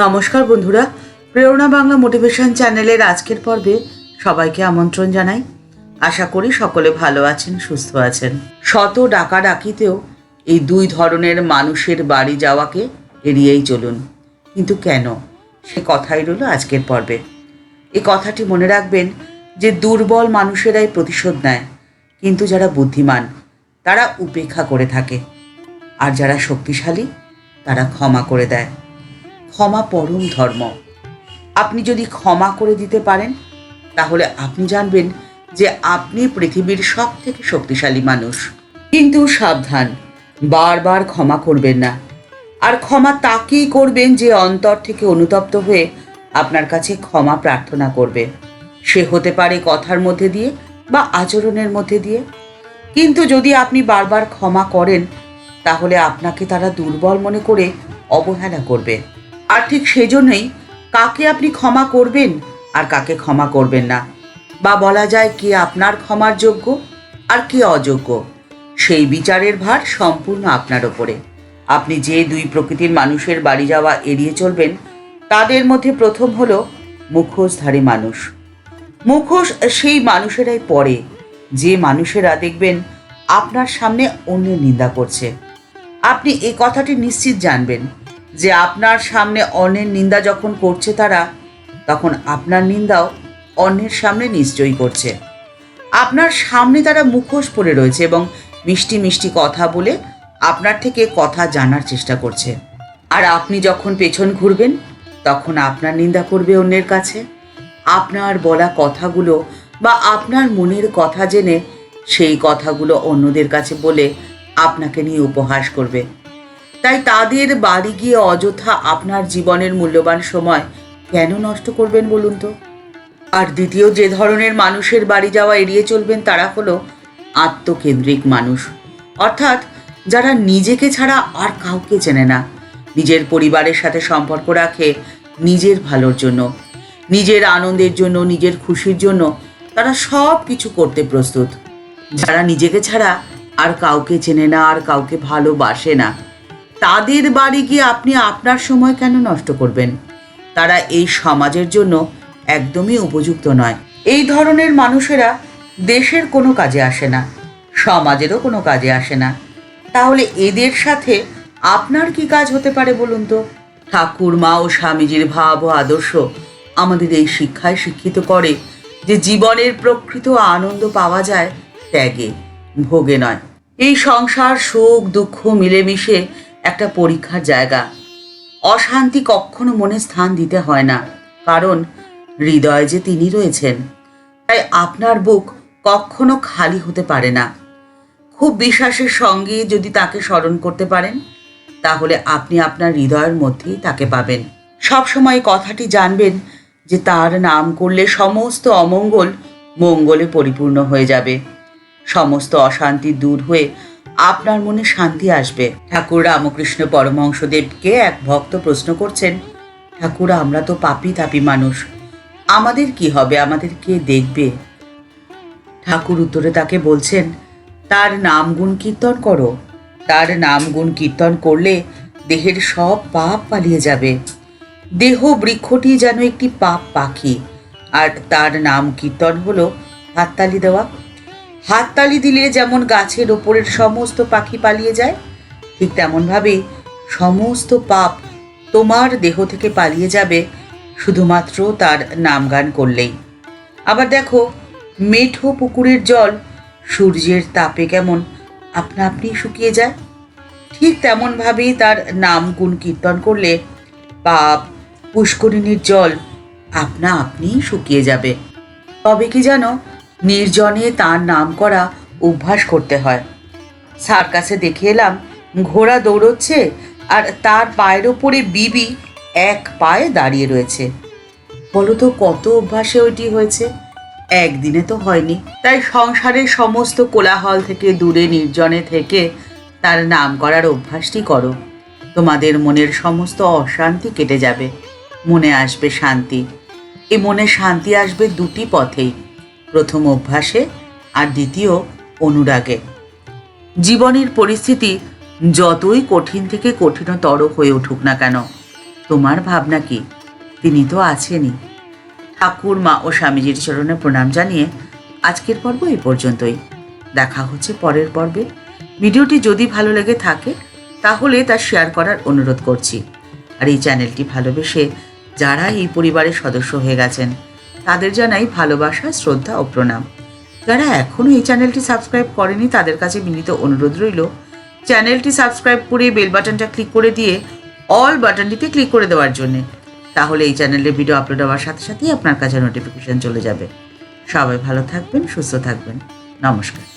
নমস্কার বন্ধুরা, প্রেরণা বাংলা মোটিভেশন চ্যানেলের আজকের পর্বে সবাইকে আমন্ত্রণ জানাই। আশা করি সকলে ভালো আছেন, সুস্থ আছেন। শত ডাকাডাকিতেও এই দুই ধরনের মানুষের বাড়ি যাওয়াকে এড়িয়েই চলুন। কিন্তু কেন, সে কথাই রইল আজকের পর্বে। এই কথাটি মনে রাখবেন যে দুর্বল মানুষেরাই প্রতিশোধ নেয়, কিন্তু যারা বুদ্ধিমান তারা উপেক্ষা করে থাকে, আর যারা শক্তিশালী তারা ক্ষমা করে দেয়। ক্ষমা পরম ধর্ম। আপনি যদি ক্ষমা করে দিতে পারেন তাহলে আপনি জানবেন যে আপনি পৃথিবীর সব থেকে শক্তিশালী মানুষ। কিন্তু সাবধান, বারবার ক্ষমা করবেন না। আর ক্ষমা তাকেই করবেন যে অন্তর থেকে অনুতপ্ত হয়ে আপনার কাছে ক্ষমা প্রার্থনা করবে। সে হতে পারে কথার মধ্যে দিয়ে বা আচরণের মধ্যে দিয়ে। কিন্তু যদি আপনি বারবার ক্ষমা করেন তাহলে আপনাকে তারা দুর্বল মনে করে অবহেলা করবে। আর ঠিক সেজন্যই কাকে আপনি ক্ষমা করবেন আর কাকে ক্ষমা করবেন না, বা বলা যায় কে আপনার ক্ষমার যোগ্য আর কে অযোগ্য, সেই বিচারের ভার সম্পূর্ণ আপনার ওপরে। আপনি যে দুই প্রকৃতির মানুষের বাড়ি যাওয়া এড়িয়ে চলবেন তাদের মধ্যে প্রথম হলো মুখোশধারী মানুষ। মুখোশ সেই মানুষেরাই পড়ে যে মানুষেরা দেখবেন আপনার সামনে অন্যের নিন্দা করছে। আপনি এই কথাটি নিশ্চিত জানবেন যে আপনার সামনে অন্যের নিন্দা যখন করছে তারা, তখন আপনার নিন্দাও অন্যের সামনে নিশ্চয়ই করছে। আপনার সামনে তারা মুখোশ পরে রয়েছে এবং মিষ্টি মিষ্টি কথা বলে আপনার থেকে কথা জানার চেষ্টা করছে। আর আপনি যখন পেছন ঘুরবেন তখন আপনার নিন্দা করবে অন্যের কাছে। আপনার বলা কথাগুলো বা আপনার মনের কথা জেনে সেই কথাগুলো অন্যদের কাছে বলে আপনাকে নিয়ে উপহাস করবে। তাই তাদের বাড়ি গিয়ে অযথা আপনার জীবনের মূল্যবান সময় কেন নষ্ট করবেন বলুন তো? আর দ্বিতীয় যে ধরনের মানুষের বাড়ি যাওয়া এড়িয়ে চলবেন তারা হলো আত্মকেন্দ্রিক মানুষ। অর্থাৎ যারা নিজেকে ছাড়া আর কাউকে চেনে না, নিজের পরিবারের সাথে সম্পর্ক রাখে নিজের ভালোর জন্য, নিজের আনন্দের জন্য, নিজের খুশির জন্য তারা সব কিছু করতে প্রস্তুত। যারা নিজেকে ছাড়া আর কাউকে চেনে না আর কাউকে ভালোবাসে না, তাদের বাড়ি গিয়ে আপনি আপনার সময় কেন নষ্ট করবেন? তারা এই সমাজের জন্য একদমই উপযুক্ত নয়। এই ধরনের মানুষেরা দেশের কোনো কাজে আসে না, সমাজেরও কোনো কাজে আসে না। তাহলে এদের সাথে আপনার কি কাজ হতে পারে বলুন তো? ঠাকুরমা ও স্বামীজির ভাব ও আদর্শ আমাদের এই শিক্ষায় শিক্ষিত করে যে জীবনের প্রকৃত আনন্দ পাওয়া যায় ত্যাগে, ভোগে নয়। এই সংসার সুখ দুঃখ মিলেমিশে একটা পরীক্ষার জায়গা। অশান্তি কখনো মনে স্থান দিতে হয় না, কারণ হৃদয়ে যে তিনি রয়েছেন। তাই আপনার বুক কখনো খালি হতে পারে না। খুব বিশ্বাসের সঙ্গে যদি তাকে স্মরণ করতে পারেন তাহলে আপনি আপনার হৃদয়ের মধ্যেই তাকে পাবেন। সবসময় কথাটি জানবেন যে তার নাম করলে সমস্ত অমঙ্গল মঙ্গলে পরিপূর্ণ হয়ে যাবে, সমস্ত অশান্তি দূর হয়ে আপনার মনে শান্তি আসবে। ঠাকুর রামকৃষ্ণ পরমহংসদেবকে এক ভক্ত প্রশ্ন করছেন, ঠাকুর আমরা তো পাপী তাপী মানুষ, আমাদের কি হবে, আমাদের কে দেখবে? ঠাকুর উত্তরে তাকে বলছেন, তার নাম গুণ কীর্তন করো। তার নাম গুণ কীর্তন করলে দেহের সব পাপ পালিয়ে যাবে। দেহ বৃক্ষটি যেন একটি পাপ পাখি, আর তার নাম কীর্তন হলো হাততালি দেওয়া। হাততালি দিলে যেমন গাছের ওপরের সমস্ত পাখি পালিয়ে যায়, ঠিক তেমনভাবেই সমস্ত পাপ তোমার দেহ থেকে পালিয়ে যাবে শুধুমাত্র তার নাম গান করলেই। আবার দেখো, মেঠো পুকুরের জল সূর্যের তাপে কেমন আপনা আপনি শুকিয়ে যায়, ঠিক তেমনভাবেই তার নাম গুণ কীর্তন করলে পাপ পুষ্করিণীর জল আপনা আপনি শুকিয়ে যাবে। তবে কি জানো, নির্জনে তার নাম করা অভ্যাস করতে হয়। সার্কাসে দেখে এলাম ঘোড়া দৌড়চ্ছে আর তার পায়ের ওপরে বিবি এক পায়ে দাঁড়িয়ে রয়েছে। বলো তো কত অভ্যাসে ওইটি হয়েছে? একদিনে তো হয়নি। তাই সংসারের সমস্ত কোলাহল থেকে দূরে নির্জনে থেকে তার নাম করার অভ্যাসটি করো। তোমাদের মনের সমস্ত অশান্তি কেটে যাবে, মনে আসবে শান্তি। এ মনে শান্তি আসবে দুটি পথেই, প্রথম অভ্যাসে আর দ্বিতীয় অনুরাগে। জীবনের পরিস্থিতি যতই কঠিন থেকে কঠিনতর হয়ে উঠুক না কেন, তোমার ভাবনা কি? তিনি তো আছেনই। ঠাকুর, মা ও স্বামীজির চরণে প্রণাম জানিয়ে আজকের পর্ব এই পর্যন্তই। দেখা হচ্ছে পরের পর্বে। ভিডিওটি যদি ভালো লেগে থাকে তাহলে তা শেয়ার করার অনুরোধ করছি। আর এই চ্যানেলটি ভালোবেসে যারা এই পরিবারের সদস্য হয়ে গেছেন তাদের জানাই ভালোবাসা, শ্রদ্ধা ও প্রণাম। যারা এখনও এই চ্যানেলটি সাবস্ক্রাইব করেনি তাদের কাছে বিনীত অনুরোধ রইল চ্যানেলটি সাবস্ক্রাইব করে বেল বাটনটা ক্লিক করে দিয়ে অল বাটনটিতে ক্লিক করে দেওয়ার জন্যে। তাহলে এই চ্যানেলে ভিডিও আপলোড হওয়ার সাথে সাথেই আপনার কাছে নোটিফিকেশন চলে যাবে। সবাই ভালো থাকবেন, সুস্থ থাকবেন। নমস্কার।